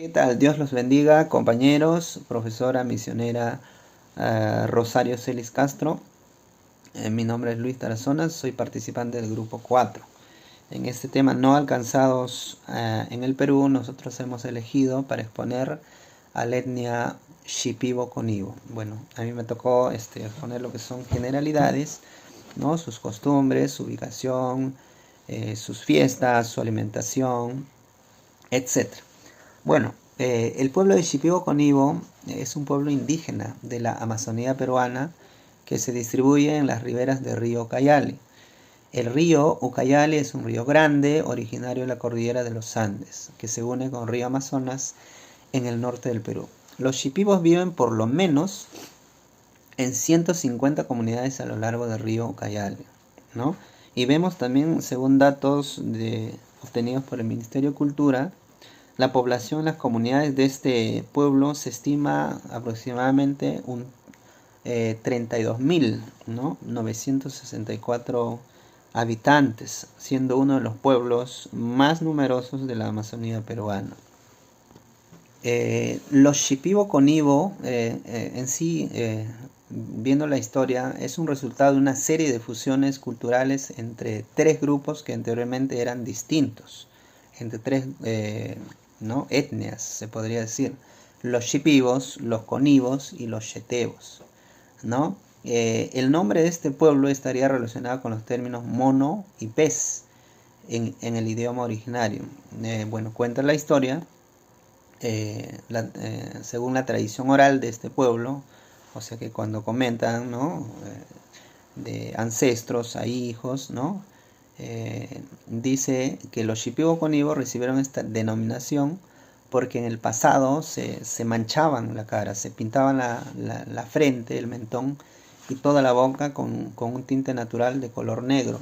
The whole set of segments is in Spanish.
¿Qué tal? Dios los bendiga, compañeros, profesora misionera Rosario Celis Castro. Mi nombre es Luis Tarazona, soy participante del grupo 4. En este tema no alcanzados en el Perú, nosotros hemos elegido para exponer a la etnia Shipibo-Conibo. Bueno, a mí me tocó exponer lo que son generalidades, ¿no? Sus costumbres, su ubicación, sus fiestas, su alimentación, etcétera. Bueno, el pueblo de Shipibo-Conibo es un pueblo indígena de la Amazonía peruana que se distribuye en las riberas del río Ucayali. El río Ucayali es un río grande, originario de la cordillera de los Andes, que se une con el río Amazonas en el norte del Perú. Los shipibos viven por lo menos en 150 comunidades a lo largo del río Ucayali, ¿no? Y vemos también, según datos obtenidos por el Ministerio de Cultura, la población en las comunidades de este pueblo se estima aproximadamente un 32.000, ¿no? 964 habitantes, siendo uno de los pueblos más numerosos de la Amazonía peruana. Los Shipibo-Conibo en sí, viendo la historia, es un resultado de una serie de fusiones culturales entre tres grupos que anteriormente eran distintos, entre tres ¿no? etnias, se podría decir: los Shipibos, los Conibos y los Shetebos, ¿no? El nombre de este pueblo estaría relacionado con los términos mono y pez en el idioma originario. Bueno, cuenta la historia, según la tradición oral de este pueblo, o sea que cuando comentan, ¿no? De ancestros a hijos, ¿no? Dice que los Shipibo-Conibo recibieron esta denominación porque en el pasado se manchaban la cara, se pintaban la frente, el mentón y toda la boca con un tinte natural de color negro,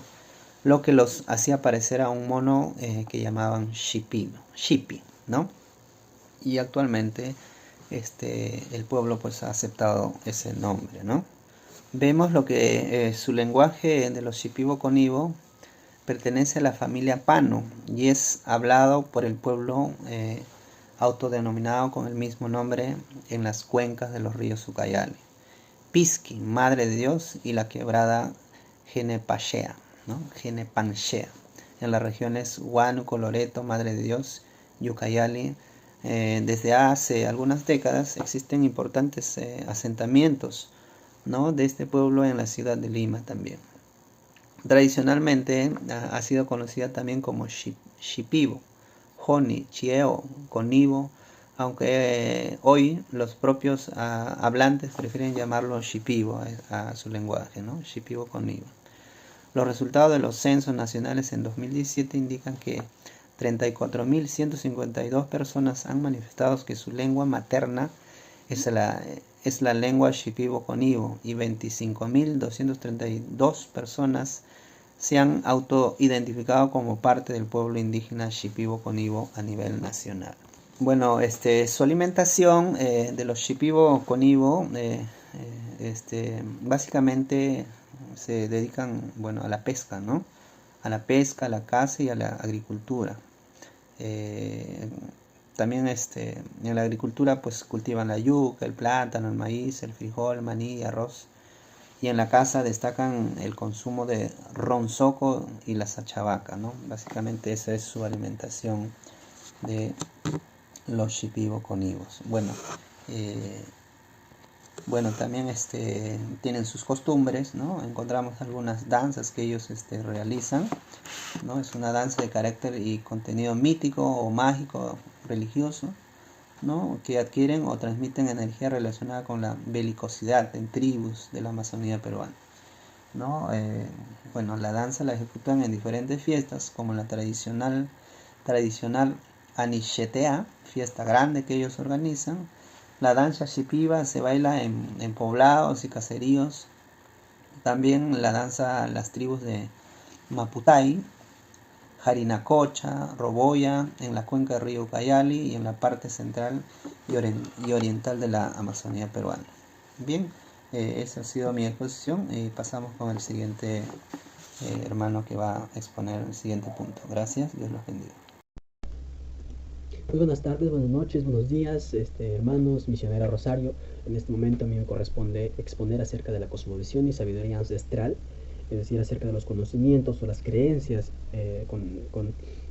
lo que los hacía parecer a un mono que llamaban Shipi, ¿no? Y actualmente el pueblo pues ha aceptado ese nombre, ¿no? Vemos lo que su lenguaje de los Shipibo-Conibo pertenece a la familia Pano y es hablado por el pueblo autodenominado con el mismo nombre en las cuencas de los ríos Ucayali. Pisqui, Madre de Dios, y la quebrada Genepachea, ¿no? Genepanchea, en las regiones Huánuco, Loreto, Madre de Dios y Ucayali. Desde hace algunas décadas existen importantes asentamientos, ¿no? de este pueblo en la ciudad de Lima también. Tradicionalmente ha sido conocida también como Shipibo, Joni, Chieo, Conibo, aunque hoy los propios hablantes prefieren llamarlo Shipibo a su lenguaje, ¿no? Shipibo-Conibo. Los resultados de los censos nacionales en 2017 indican que 34.152 personas han manifestado que su lengua materna es la lengua Shipibo-Conibo y 25.232 personas se han autoidentificado como parte del pueblo indígena Shipibo-Conibo a nivel nacional. Bueno, su alimentación de los Shipibo-Conibo básicamente se dedican, bueno, a la pesca, ¿no? A la pesca, a la caza y a la agricultura. También en la agricultura pues cultivan la yuca, el plátano, el maíz, el frijol, maní, arroz. Y en la caza destacan el consumo de ronzoco y la sachavaca, ¿no? Básicamente esa es su alimentación de los Shipibo-Conibos. Bueno, también tienen sus costumbres, ¿no? Encontramos algunas danzas que ellos realizan, ¿no? Es una danza de carácter y contenido mítico o mágico, religioso, ¿no? Que adquieren o transmiten energía relacionada con la belicosidad en tribus de la Amazonía peruana, ¿no? Bueno, la danza la ejecutan en diferentes fiestas, como la tradicional Anishetea, fiesta grande que ellos organizan. La danza shipiba se baila en poblados y caseríos. También la danza las tribus de Maputay, Jarinacocha, Roboya, en la cuenca del río Ucayali y en la parte central y oriental de la Amazonía peruana. Bien, esa ha sido mi exposición y pasamos con el siguiente hermano que va a exponer el siguiente punto. Gracias, Dios los bendiga. Muy buenas tardes, buenas noches, buenos días, hermanos, misionera Rosario. En este momento a mí me corresponde exponer acerca de la cosmovisión y sabiduría ancestral, es decir, acerca de los conocimientos o las creencias con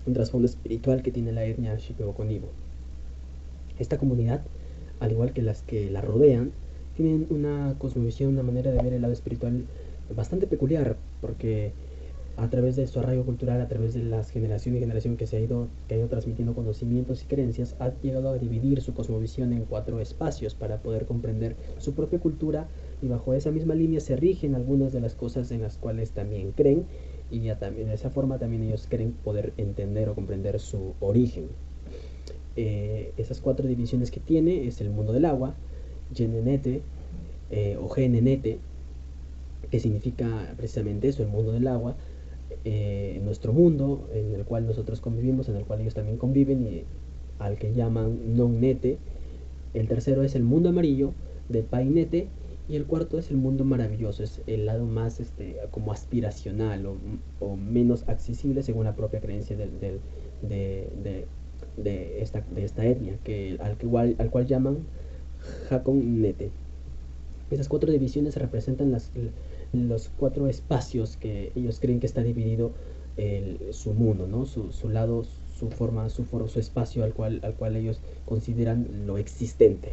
un trasfondo espiritual que tiene la etnia Shipibo-Conibo. Esta comunidad, al igual que las que la rodean, tienen una cosmovisión, una manera de ver el lado espiritual bastante peculiar, porque a través de su arraigo cultural, a través de las generación y generación que ha ido transmitiendo conocimientos y creencias, ha llegado a dividir su cosmovisión en 4 espacios para poder comprender su propia cultura, y bajo esa misma línea se rigen algunas de las cosas en las cuales también creen, y ya también de esa forma también ellos creen poder entender o comprender su origen. Esas 4 divisiones que tiene es el mundo del agua, Yenenete o Genenete, que significa precisamente eso, el mundo del agua, nuestro mundo en el cual nosotros convivimos, en el cual ellos también conviven, y al que llaman non-nete. El tercero es el mundo amarillo de Painete, y el cuarto es el mundo maravilloso, es el lado más como aspiracional o menos accesible según la propia creencia de, de, de esta etnia, al cual llaman Hakon Nete. Esas 4 divisiones representan los 4 espacios que ellos creen que está dividido su mundo, ¿no? Su lado, su forma, su espacio al cual ellos consideran lo existente.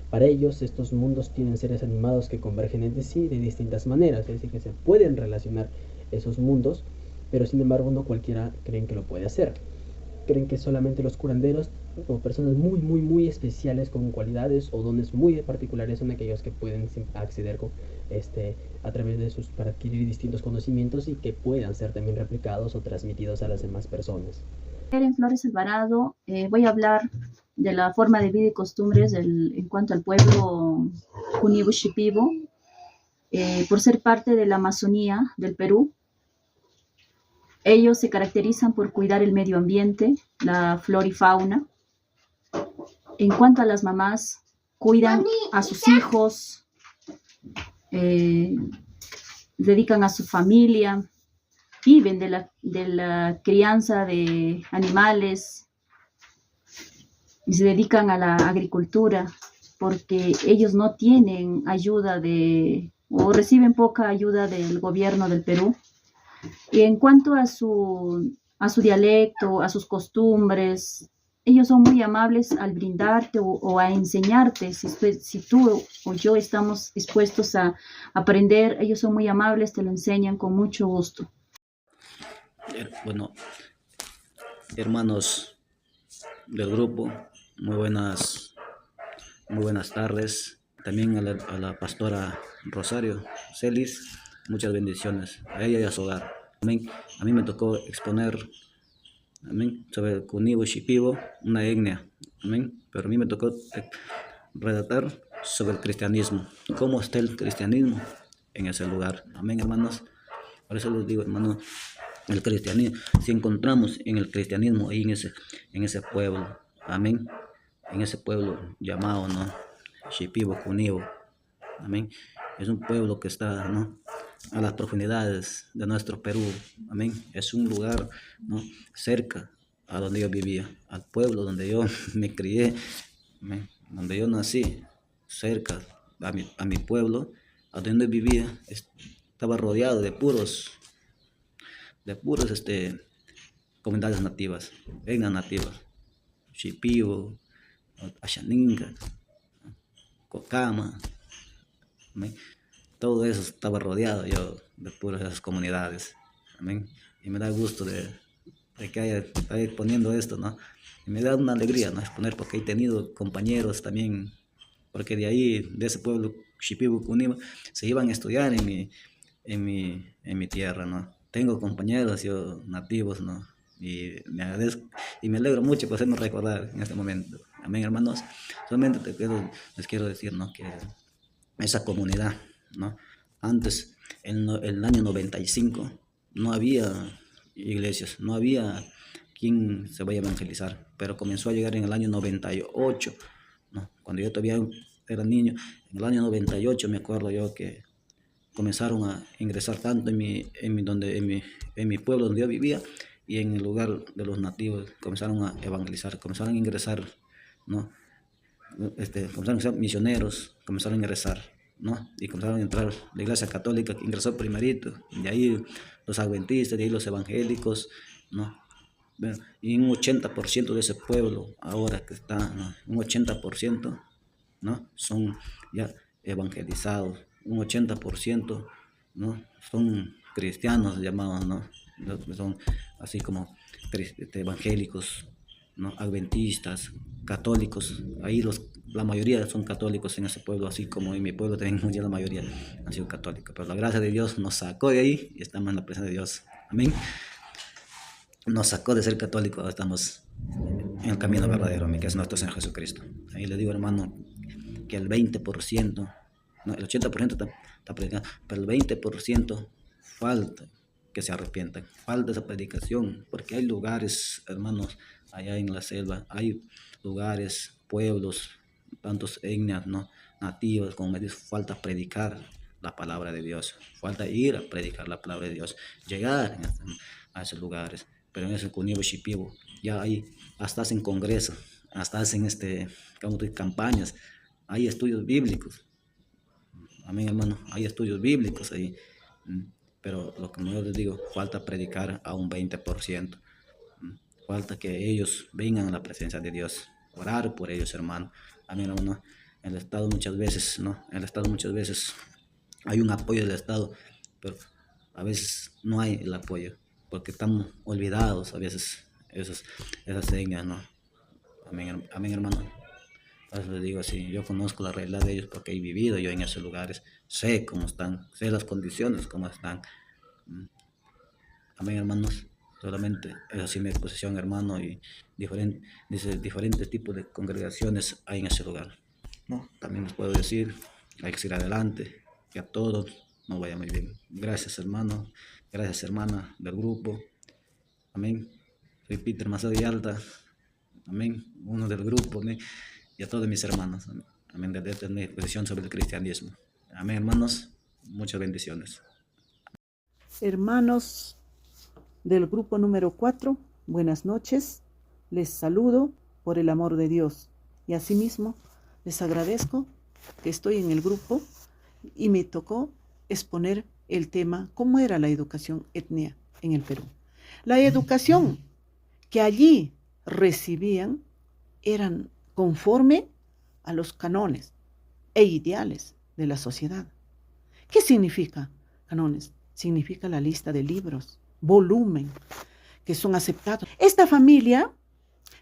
Para ellos, estos mundos tienen seres animados que convergen entre sí de distintas maneras, es decir, que se pueden relacionar esos mundos, pero sin embargo no cualquiera creen que lo puede hacer. Creen que solamente los curanderos o personas muy especiales con cualidades o dones muy particulares son aquellos que pueden acceder a través de sus para adquirir distintos conocimientos y que puedan ser también replicados o transmitidos a las demás personas. En Flores Alvarado, voy a hablar de la forma de vida y costumbres en cuanto al pueblo Cunibo Shipibo, por ser parte de la Amazonía del Perú. Ellos se caracterizan por cuidar el medio ambiente, la flora y fauna. En cuanto a las mamás, cuidan a sus hijos, dedican a su familia, viven de la crianza de animales y se dedican a la agricultura porque ellos no tienen ayuda o reciben poca ayuda del gobierno del Perú. Y en cuanto a su dialecto, a sus costumbres, ellos son muy amables al brindarte o a enseñarte. Si tú o yo estamos dispuestos a aprender, ellos son muy amables, te lo enseñan con mucho gusto. Bueno, hermanos del grupo, muy buenas tardes. También a la pastora Rosario Celis, muchas bendiciones a ella y a su hogar. Amén. A mí me tocó exponer, amén, sobre el Cunibo Shipibo, una etnia. Amén. Pero a mí me tocó redactar sobre el cristianismo. ¿Cómo está el cristianismo en ese lugar? Amén, hermanos. Por eso les digo, hermanos, el cristianismo, si encontramos en el cristianismo ahí en ese pueblo, amén, en ese pueblo llamado, ¿no?, Shipibo, Cunibo, amén, es un pueblo que está, ¿no?, a las profundidades de nuestro Perú, amén, es un lugar, ¿no?, cerca a donde yo vivía, al pueblo donde yo me crié, amén, donde yo nací, cerca a mi pueblo, a donde vivía, estaba rodeado de puros comunidades nativas, etnias nativas, Shipibo, Ashaninga, Cocama, ¿amén? Todo eso estaba rodeado yo de puras esas comunidades, amén. Y me da gusto de que haya poniendo esto, ¿no? Y me da una alegría, ¿no?, exponer, porque he tenido compañeros también, porque de ahí, de ese pueblo, Shipibo, Cunibo, se iban a estudiar en mi tierra, ¿no? Tengo compañeros yo nativos, ¿no? Y me agradezco y me alegro mucho por hacernos recordar en este momento. Amén, hermanos. Solamente les quiero decir, ¿no?, que esa comunidad, ¿no?, antes, en el año 95, no había iglesias, no había quien se vaya a evangelizar, pero comenzó a llegar en el año 98, ¿no? Cuando yo todavía era niño, en el año 98 me acuerdo yo que comenzaron a ingresar tanto en mi pueblo donde yo vivía, y en el lugar de los nativos comenzaron a evangelizar, comenzaron a ingresar, ¿no? Comenzaron a ser misioneros, comenzaron a ingresar, ¿no? Y comenzaron a entrar la iglesia católica, que ingresó primerito, de ahí los adventistas, de ahí los evangélicos, ¿no? Bueno, y un 80% de ese pueblo ahora que está, ¿no? Un 80%, ¿no? Son ya evangelizados, un 80%, ¿no? Son cristianos llamados, ¿no? Son así como evangélicos, ¿no? Adventistas, católicos, ahí la mayoría son católicos en ese pueblo, así como en mi pueblo también ya la mayoría han sido católicos, pero la gracia de Dios nos sacó de ahí y estamos en la presencia de Dios, amén. Nos sacó de ser católicos, ahora estamos en el camino verdadero, que es nuestro Señor Jesucristo. Ahí le digo, hermano, que el 20%, no, el 80% está predicando, pero el 20% falta que se arrepientan, falta esa predicación, porque hay lugares, hermanos, allá en la selva, hay lugares, pueblos, tantos etnias, ¿no? Nativas, como me dice, falta predicar la palabra de Dios, falta ir a predicar la palabra de Dios, llegar a esos lugares. Pero en ese Cunibo Shipibo ya hay, hasta hacen congresos, hasta hacen campañas, hay estudios bíblicos, amén, hermano, hay estudios bíblicos ahí, pero lo que yo les digo, falta predicar a un 20%, falta que ellos vengan a la presencia de Dios, orar por ellos, hermano, amén, hermano. En el Estado muchas veces, ¿no? En el Estado muchas veces hay un apoyo del Estado, pero a veces no hay el apoyo, porque estamos olvidados a veces esas señas, ¿no? Amén, amén, hermano. Por eso les digo así, yo conozco la realidad de ellos porque he vivido yo en esos lugares, sé cómo están, sé las condiciones, cómo están. Amén, hermanos. Solamente es así mi exposición, hermano, y diferentes tipos de congregaciones hay en ese lugar, ¿no? También les puedo decir, hay que seguir adelante, que a todos nos vaya muy bien. Gracias, hermano. Gracias, hermana del grupo. Amén. Soy Peter Macedo y Alta. Amén. Uno del grupo. Amén. Y a todos mis hermanos. Amén. Esta es mi exposición sobre el cristianismo. Amén, hermanos. Muchas bendiciones. Hermanos del grupo número 4, buenas noches. Les saludo por el amor de Dios. Y asimismo, les agradezco que estoy en el grupo y me tocó exponer el tema, cómo era la educación etnia en el Perú. La educación que allí recibían eran conforme a los cánones e ideales de la sociedad. ¿Qué significa cánones? Significa la lista de libros, volumen, que son aceptados. Esta familia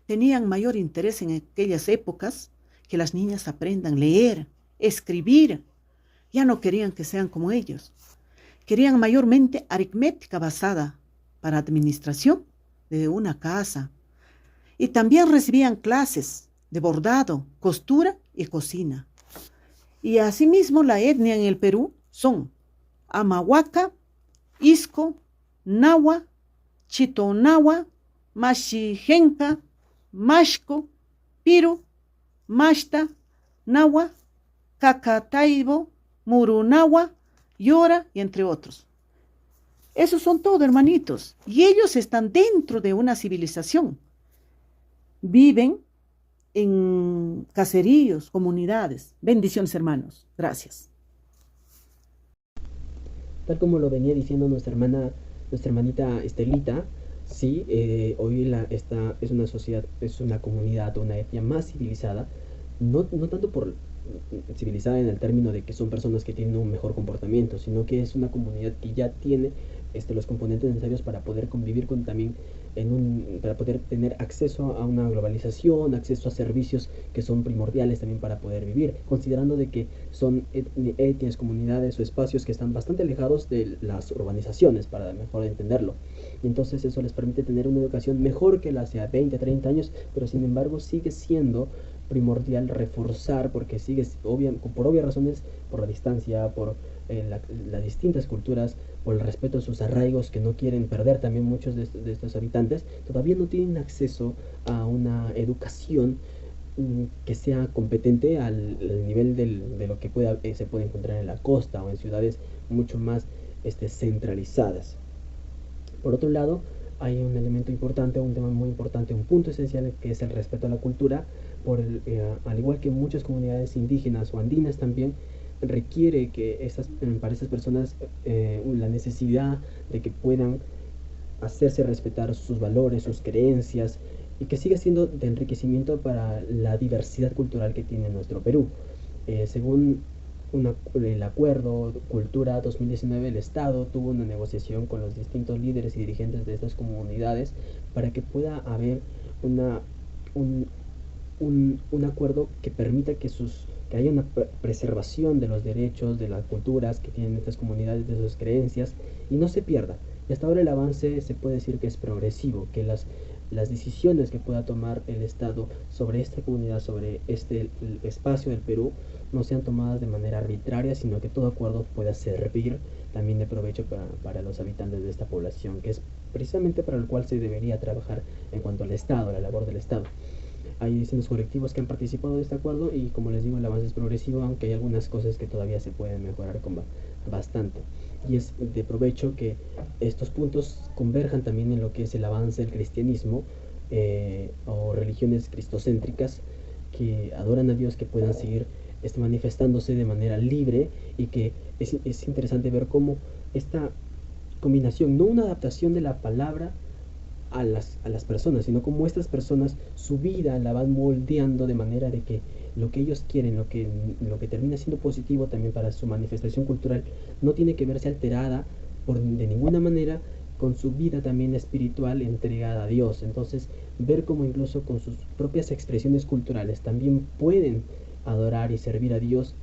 tenían mayor interés en aquellas épocas que las niñas aprendan a leer, escribir. Ya no querían que sean como ellos. Querían mayormente aritmética basada para administración de una casa. Y también recibían clases de bordado, costura y cocina. Y asimismo la etnia en el Perú son Amahuaca, Isco, Nahua, Chitonahua, Maxigenca, Mashco, Piru, Mashta, Nahua, Cacataibo, Murunahua, Yora y entre otros. Esos son todos, hermanitos. Y ellos están dentro de una civilización. Viven en caseríos, comunidades. Bendiciones, hermanos. Gracias. Tal como lo venía diciendo nuestra hermanita Estelita, sí, hoy esta es una sociedad, es una comunidad, una etnia más civilizada, no tanto por civilizada en el término de que son personas que tienen un mejor comportamiento, sino que es una comunidad que ya tiene los componentes necesarios para poder convivir también para poder tener acceso a una globalización, acceso a servicios que son primordiales también para poder vivir, considerando de que son etnias, comunidades o espacios que están bastante alejados de las urbanizaciones, para mejor entenderlo. Y entonces eso les permite tener una educación mejor que la hace 20, 30 años, pero sin embargo sigue siendo primordial reforzar, porque por obvias razones, por la distancia, por las distintas culturas, por el respeto a sus arraigos que no quieren perder también muchos de estos habitantes, todavía no tienen acceso a una educación que sea competente al nivel de lo que se puede encontrar en la costa o en ciudades mucho más centralizadas. Por otro lado, hay un elemento importante, un tema muy importante, un punto esencial, que es el respeto a la cultura, al igual que muchas comunidades indígenas o andinas también, requiere que para estas personas la necesidad de que puedan hacerse respetar sus valores, sus creencias, y que siga siendo de enriquecimiento para la diversidad cultural que tiene nuestro Perú. Según el acuerdo Cultura 2019, el Estado tuvo una negociación con los distintos líderes y dirigentes de estas comunidades para que pueda haber un acuerdo que permita que haya una preservación de los derechos, de las culturas que tienen estas comunidades, de sus creencias, y no se pierda. Y hasta ahora el avance se puede decir que es progresivo, que las decisiones que pueda tomar el Estado sobre esta comunidad, sobre el espacio del Perú, no sean tomadas de manera arbitraria, sino que todo acuerdo pueda servir también de provecho para los habitantes de esta población, que es precisamente para el cual se debería trabajar en cuanto al Estado, a la labor del Estado. Hay distintos colectivos que han participado de este acuerdo y, como les digo, el avance es progresivo, aunque hay algunas cosas que todavía se pueden mejorar bastante. Y es de provecho que estos puntos converjan también en lo que es el avance del cristianismo o religiones cristocéntricas que adoran a Dios, que puedan seguir manifestándose de manera libre, y que es interesante ver cómo esta combinación, no una adaptación de la palabra a las personas, sino como estas personas su vida la van moldeando de manera de que lo que ellos quieren, lo que termina siendo positivo también para su manifestación cultural, no tiene que verse alterada de ninguna manera con su vida también espiritual entregada a Dios. Entonces, ver cómo incluso con sus propias expresiones culturales también pueden adorar y servir a Dios,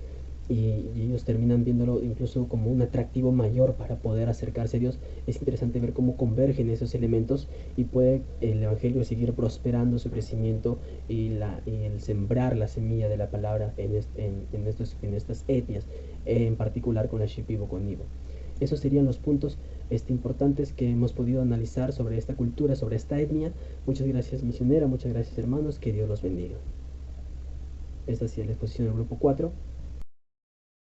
y ellos terminan viéndolo incluso como un atractivo mayor para poder acercarse a Dios. Es interesante ver cómo convergen esos elementos y puede el Evangelio seguir prosperando su crecimiento y el sembrar la semilla de la palabra en estas etnias, en particular con la Shipibo, con Ibo. Esos serían los puntos importantes que hemos podido analizar sobre esta cultura, sobre esta etnia. Muchas gracias, misionera, muchas gracias, hermanos, que Dios los bendiga. Esta ha sido la exposición del grupo 4.